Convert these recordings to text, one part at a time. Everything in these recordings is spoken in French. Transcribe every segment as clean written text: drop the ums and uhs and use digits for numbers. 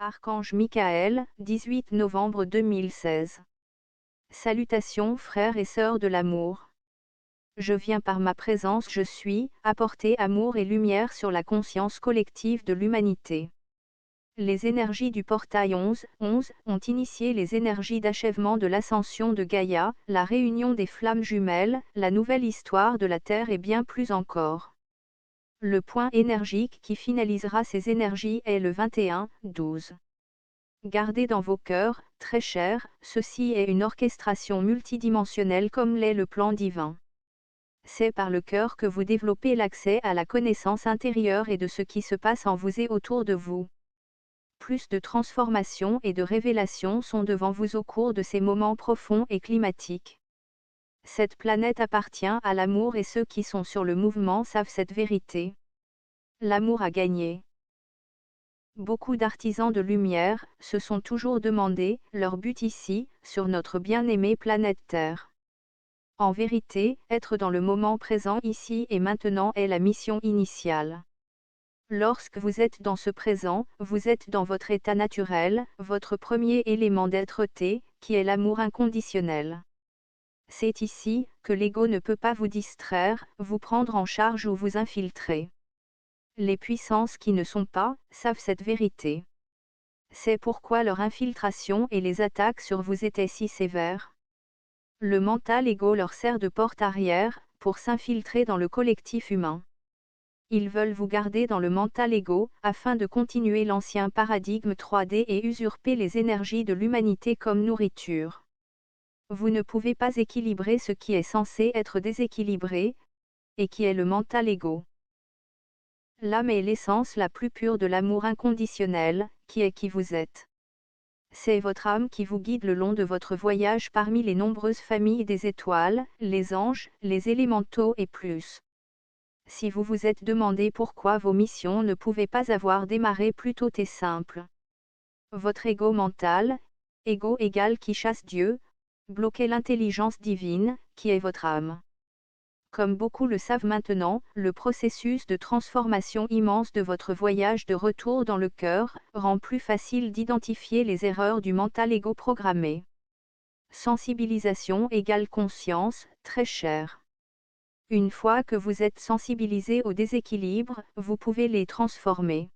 Archange Michael, 18 novembre 2016. Salutations frères et sœurs de l'amour. Je viens par ma présence, je suis, apporter amour et lumière sur la conscience collective de l'humanité. Les énergies du portail 11 ont initié les énergies d'achèvement de l'ascension de Gaïa, la réunion des flammes jumelles, la nouvelle histoire de la Terre et bien plus encore. Le point énergique qui finalisera ces énergies est le 21-12. Gardez dans vos cœurs, très chers, ceci est une orchestration multidimensionnelle comme l'est le plan divin. C'est par le cœur que vous développez l'accès à la connaissance intérieure et de ce qui se passe en vous et autour de vous. Plus de transformations et de révélations sont devant vous au cours de ces moments profonds et climatiques. Cette planète appartient à l'amour et ceux qui sont sur le mouvement savent cette vérité. L'amour a gagné. Beaucoup d'artisans de lumière se sont toujours demandé leur but ici, sur notre bien-aimée planète Terre. En vérité, être dans le moment présent ici et maintenant est la mission initiale. Lorsque vous êtes dans ce présent, vous êtes dans votre état naturel, votre premier élément d'être-té, qui est l'amour inconditionnel. C'est ici que l'ego ne peut pas vous distraire, vous prendre en charge ou vous infiltrer. Les puissances qui ne sont pas, savent cette vérité. C'est pourquoi leur infiltration et les attaques sur vous étaient si sévères. Le mental égo leur sert de porte arrière, pour s'infiltrer dans le collectif humain. Ils veulent vous garder dans le mental égo, afin de continuer l'ancien paradigme 3D et usurper les énergies de l'humanité comme nourriture. Vous ne pouvez pas équilibrer ce qui est censé être déséquilibré, et qui est le mental égo. L'âme est l'essence la plus pure de l'amour inconditionnel, qui est qui vous êtes. C'est votre âme qui vous guide le long de votre voyage parmi les nombreuses familles des étoiles, les anges, les élémentaux et plus. Si vous vous êtes demandé pourquoi vos missions ne pouvaient pas avoir démarré plus tôt et simple. Votre ego mental, ego égal qui chasse Dieu, bloquait l'intelligence divine, qui est votre âme. Comme beaucoup le savent maintenant, le processus de transformation immense de votre voyage de retour dans le cœur, rend plus facile d'identifier les erreurs du mental égo programmé. Sensibilisation égale conscience, très cher. Une fois que vous êtes sensibilisé au déséquilibre, vous pouvez les transformer.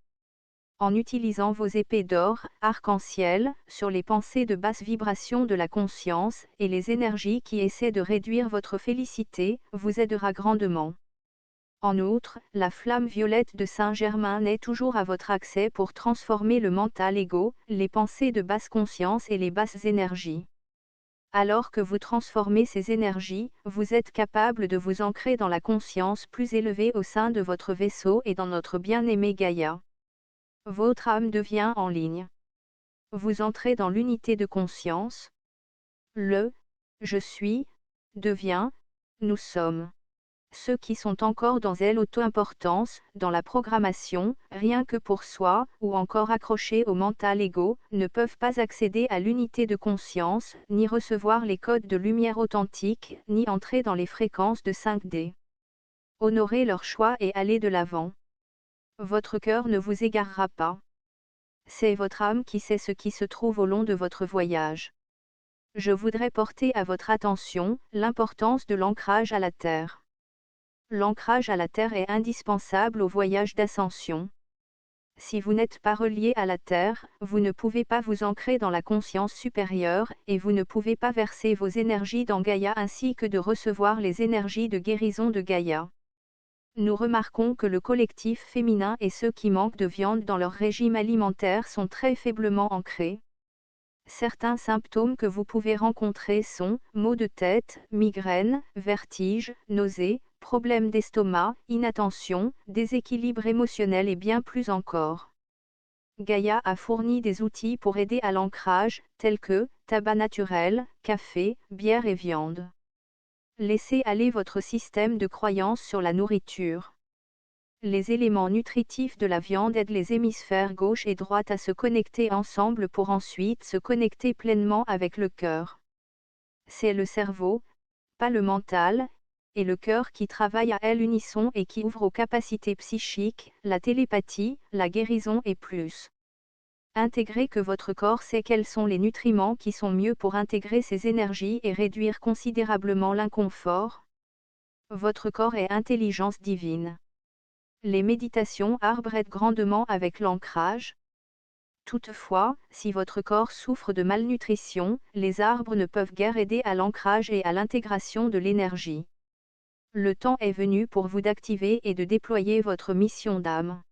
En utilisant vos épées d'or, arc-en-ciel, sur les pensées de basse vibration de la conscience, et les énergies qui essaient de réduire votre félicité, vous aidera grandement. En outre, la flamme violette de Saint-Germain est toujours à votre accès pour transformer le mental égo, les pensées de basse conscience et les basses énergies. Alors que vous transformez ces énergies, vous êtes capable de vous ancrer dans la conscience plus élevée au sein de votre vaisseau et dans notre bien-aimé Gaïa. Votre âme devient en ligne. Vous entrez dans l'unité de conscience. Le « je suis » devient « nous sommes ». Ceux qui sont encore dans l'auto-importance, dans la programmation, rien que pour soi, ou encore accrochés au mental égo, ne peuvent pas accéder à l'unité de conscience, ni recevoir les codes de lumière authentiques, ni entrer dans les fréquences de 5D. Honorez leur choix et allez de l'avant. Votre cœur ne vous égarera pas. C'est votre âme qui sait ce qui se trouve au long de votre voyage. Je voudrais porter à votre attention l'importance de l'ancrage à la Terre. L'ancrage à la Terre est indispensable au voyage d'ascension. Si vous n'êtes pas relié à la Terre, vous ne pouvez pas vous ancrer dans la conscience supérieure, et vous ne pouvez pas verser vos énergies dans Gaïa ainsi que de recevoir les énergies de guérison de Gaïa. Nous remarquons que le collectif féminin et ceux qui manquent de viande dans leur régime alimentaire sont très faiblement ancrés. Certains symptômes que vous pouvez rencontrer sont maux de tête, migraines, vertiges, nausées, problèmes d'estomac, inattention, déséquilibre émotionnel et bien plus encore. Gaïa a fourni des outils pour aider à l'ancrage, tels que tabac naturel, café, bière et viande. Laissez aller votre système de croyance sur la nourriture. Les éléments nutritifs de la viande aident les hémisphères gauche et droite à se connecter ensemble pour ensuite se connecter pleinement avec le cœur. C'est le cerveau, pas le mental, et le cœur qui travaillent à l'unisson et qui ouvrent aux capacités psychiques, la télépathie, la guérison et plus. Intégrez que votre corps sait quels sont les nutriments qui sont mieux pour intégrer ces énergies et réduire considérablement l'inconfort. Votre corps est intelligence divine. Les méditations aident grandement avec l'ancrage. Toutefois, si votre corps souffre de malnutrition, les arbres ne peuvent guère aider à l'ancrage et à l'intégration de l'énergie. Le temps est venu pour vous d'activer et de déployer votre mission d'âme.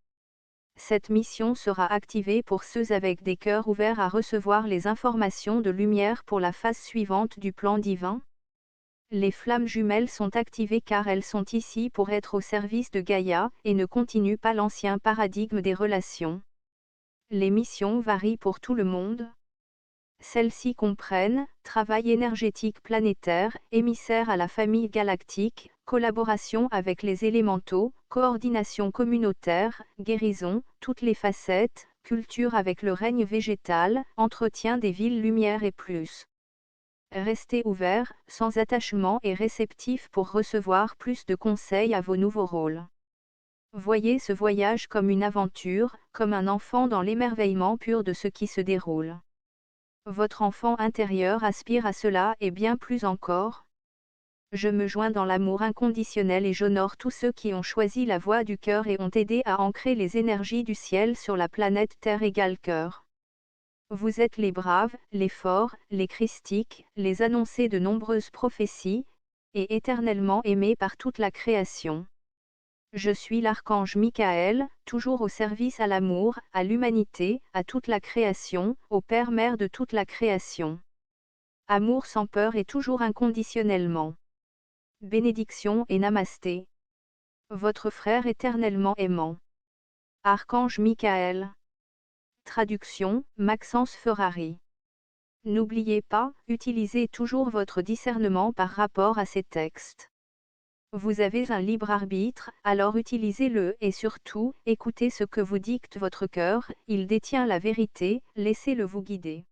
Cette mission sera activée pour ceux avec des cœurs ouverts à recevoir les informations de lumière pour la phase suivante du plan divin. Les flammes jumelles sont activées car elles sont ici pour être au service de Gaïa et ne continuent pas l'ancien paradigme des relations. Les missions varient pour tout le monde. Celles-ci comprennent travail énergétique planétaire, émissaire à la famille galactique, collaboration avec les élémentaux, coordination communautaire, guérison, toutes les facettes, culture avec le règne végétal, entretien des villes lumière et plus. Restez ouvert, sans attachement et réceptif pour recevoir plus de conseils à vos nouveaux rôles. Voyez ce voyage comme une aventure, comme un enfant dans l'émerveillement pur de ce qui se déroule. Votre enfant intérieur aspire à cela et bien plus encore. Je me joins dans l'amour inconditionnel et j'honore tous ceux qui ont choisi la voie du cœur et ont aidé à ancrer les énergies du ciel sur la planète Terre égale cœur. Vous êtes les braves, les forts, les christiques, les annoncés de nombreuses prophéties, et éternellement aimés par toute la création. Je suis l'archange Michael, toujours au service à l'amour, à l'humanité, à toute la création, au Père-Mère de toute la création. Amour sans peur et toujours inconditionnellement. Bénédiction et namasté. Votre frère éternellement aimant. Archange Michael. Traduction, Maxence Ferrari. N'oubliez pas, utilisez toujours votre discernement par rapport à ces textes. Vous avez un libre arbitre, alors utilisez-le et surtout, écoutez ce que vous dicte votre cœur, il détient la vérité, laissez-le vous guider.